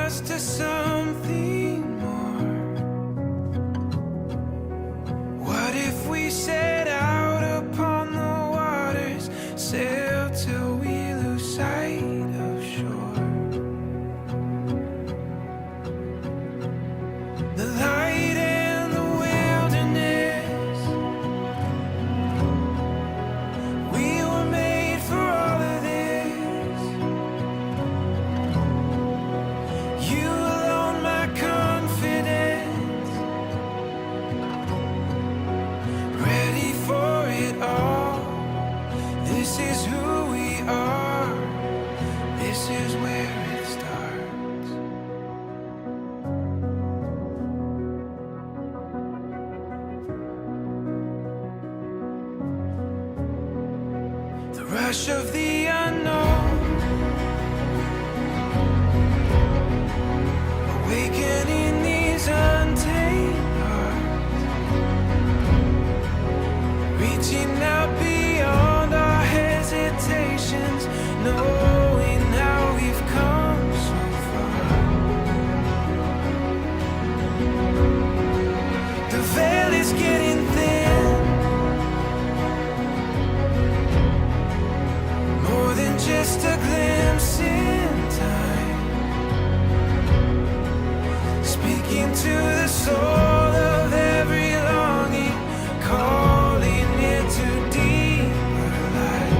us to something more? What if we set out upon the waters, sail till we lose sight of shore? The light and the wilderness, we were made for all of this. You alone, my confidence, ready for it all. This is who we are. This is where it starts. The rush of the unknown, awakening these untamed hearts, reaching out beyond our hesitations, knowing how we've come so far. The veil is getting thin, more than just a glimpse in time, speaking to the soul of every longing, calling it to deeper light.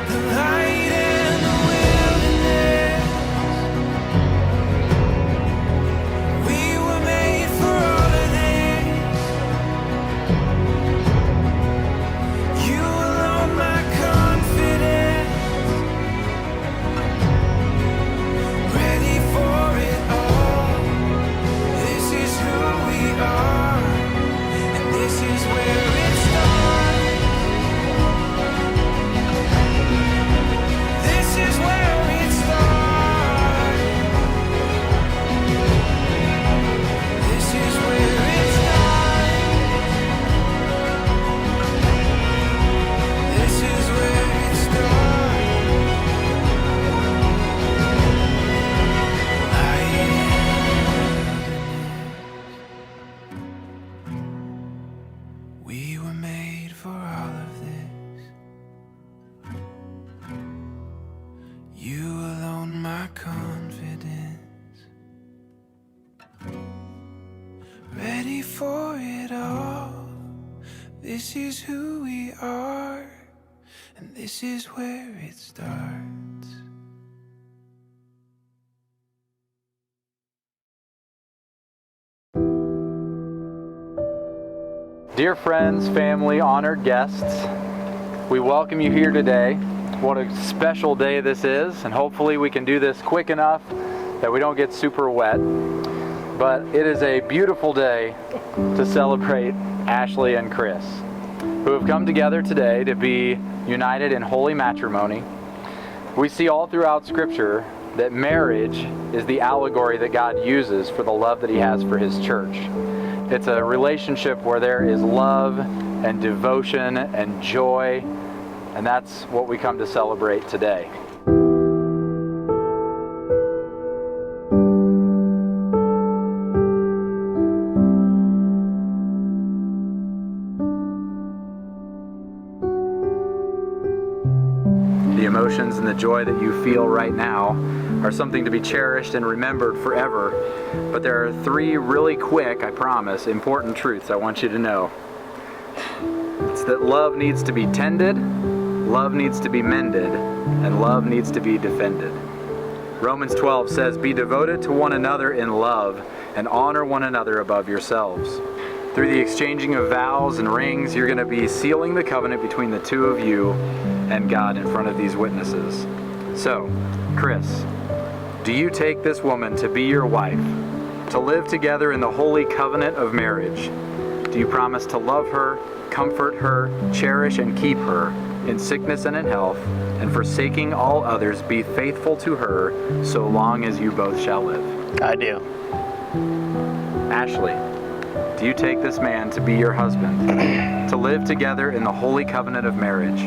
The light and the wilderness, we were made for all of this. You alone, my confidence, ready for it all. This is who we are, and this is where it starts. This is where it starts. This is where it starts. This is where it starts. We were made for all of this. You alone, my confidence, ready for it all. This is who we are, and this is where it starts. Dear friends, family, honored guests, we welcome you here today. What a special day this is, and hopefully we can do this quick enough that we don't get super wet. But it is a beautiful day to celebrate Ashley and Chris, who have come together today to be united in holy matrimony. We see all throughout Scripture that marriage is the allegory that God uses for the love that He has for His church. It's a relationship where there is love and devotion and joy, and that's what we come to celebrate today. The emotions and the joy that you feel right now are something to be cherished and remembered forever. But there are three really quick, I promise, important truths I want you to know. It's that love needs to be tended, love needs to be mended, and love needs to be defended. Romans 12 says, "Be devoted to one another in love, and honor one another above yourselves." Through the exchanging of vows and rings, you're going to be sealing the covenant between the two of you and God in front of these witnesses. So, Chris, do you take this woman to be your wife, to live together in the holy covenant of marriage? Do you promise to love her, comfort her, cherish and keep her in sickness and in health, and forsaking all others, be faithful to her so long as you both shall live? I do. Ashley, do you take this man to be your husband, to live together in the holy covenant of marriage?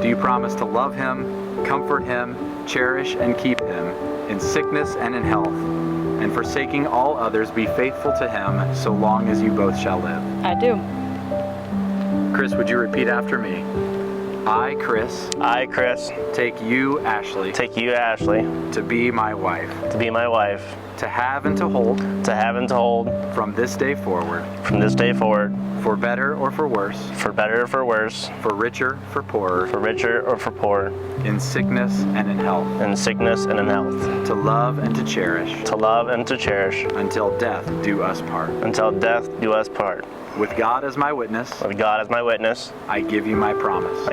Do you promise to love him, Comfort him, cherish and keep him in sickness and in health, and forsaking all others, be faithful to him so long as you both shall live. I do. Chris, would you repeat after me? I, Chris, take you, Ashley, to be my wife, to have and to hold, from this day forward, for better or for worse, for richer, for poorer, in sickness and in health, to love and to cherish, until death do us part. With God as my witness, I give you my promise.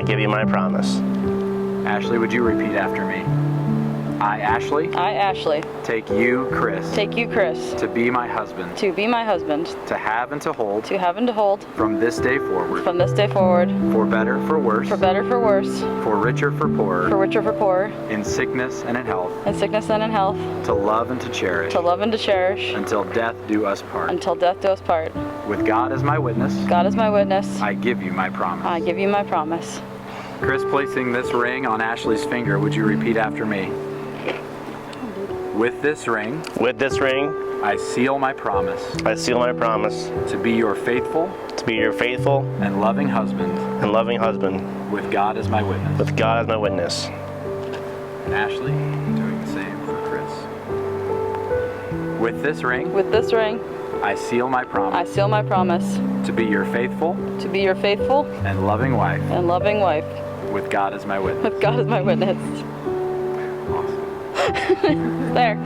Ashley, would you repeat after me? I, Ashley, take you, Chris, to be my husband, to have and to hold, from this day forward, for better, for worse, for richer, for poorer, in sickness and in health, to love and to cherish, until death do us part. With God as my witness, I give you my promise. Chris, placing this ring on Ashley's finger, would you repeat after me? With this ring, I seal my promise to be your faithful and loving husband, with God as my witness. And Ashley, doing the same for Chris. With this ring, I seal my promise to be your faithful and loving wife, with God as my witness. Awesome. There.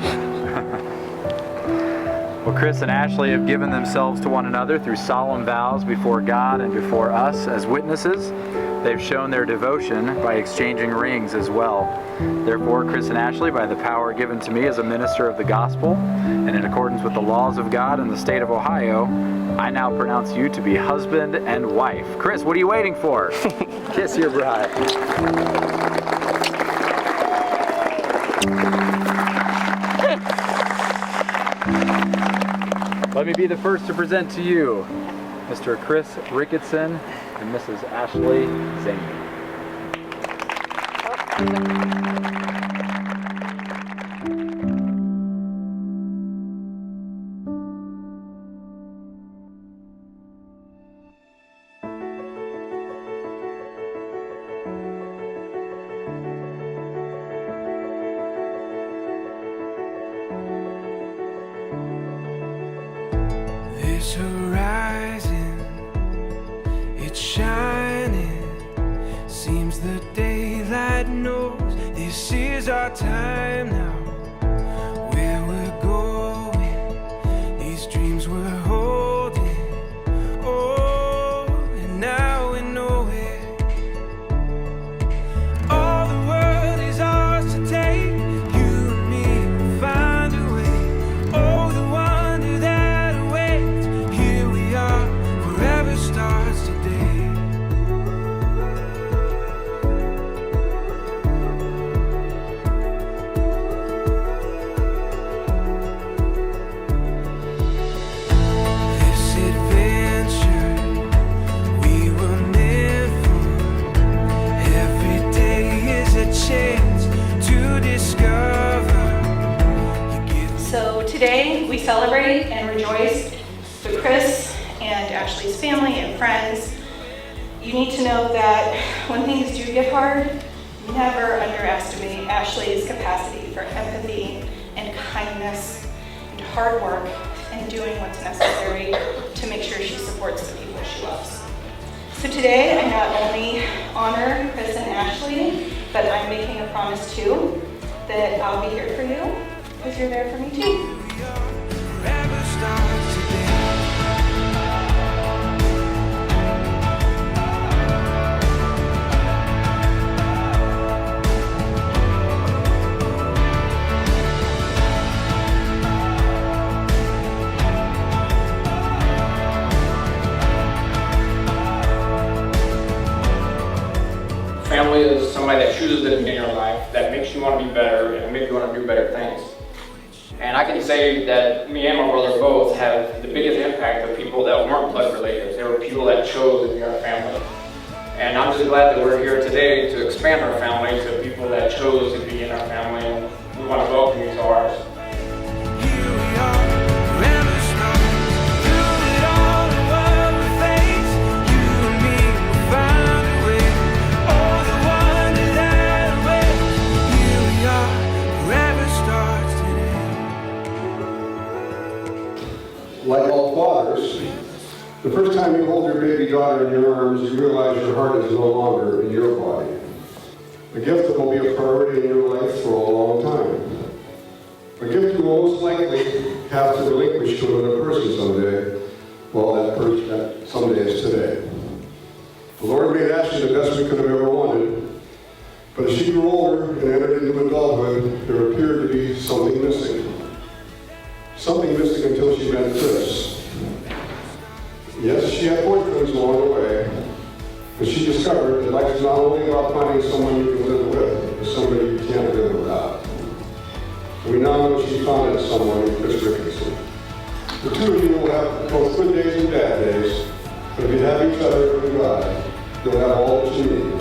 Well, Chris and Ashley have given themselves to one another through solemn vows before God and before us as witnesses. They've shown their devotion by exchanging rings as well. Therefore, Chris and Ashley, by the power given to me as a minister of the gospel, and in accordance with the laws of God in the state of Ohio, I now pronounce you to be husband and wife. Chris, what are you waiting for? Kiss your bride. Let me be the first to present to you Mr. Chris Ricketson and Mrs. Ashley Zane. This horizon, it's shining. Seems the daylight knows this is our time now. Where we're going, these dreams we're holding. Oh, and now we know it. All the world is ours to take. You and me will find a way. Oh, the wonder that awaits. Here we are, forever starts today. This adventure we were meant for. Every day is a chance to discover. You give So today we celebrate and rejoice with Chris and Ashley's family and friends. You need to know that when things do get hard, never underestimate Ashley's capacity for empathy and kindness and hard work and doing what's necessary to make sure she supports the people she loves. So today I not only honor Chris and Ashley, but I'm making a promise too that I'll be here for you because you're there for me too. forever starts today. Family is somebody that chooses to be in your life, that makes you want to be better and make you want to do better things. And I can say that me and my brother both have the biggest impact of people that weren't blood related. They were people that chose to be our family. And I'm just glad that we're here today to expand our family to people that chose to be in our family, and we want to welcome you to ours. Here we are, forever stars. Through it all, the world will face. You and me will find a way. Oh, the wonder that awaits. Here we are, forever starts today. Like all fathers, the first time you hold your baby daughter in your arms, you realize your heart is no longer in your body. A gift that will be a priority in your life for a long time. A gift you will most likely have to relinquish to another person someday. Well, that someday is today. The Lord made Ashley the best we could have ever wanted, but as she grew older and entered into adulthood, there appeared to be something missing. Something missing until she met Chris. Yes, she had boyfriends along the way, but she discovered that life is not only about finding someone you can live with, but somebody you can't live without. We now know she found that someone in Chris Rickinson. The two of you will have both good days and bad days, but if you have each other and God, you'll have all that you need.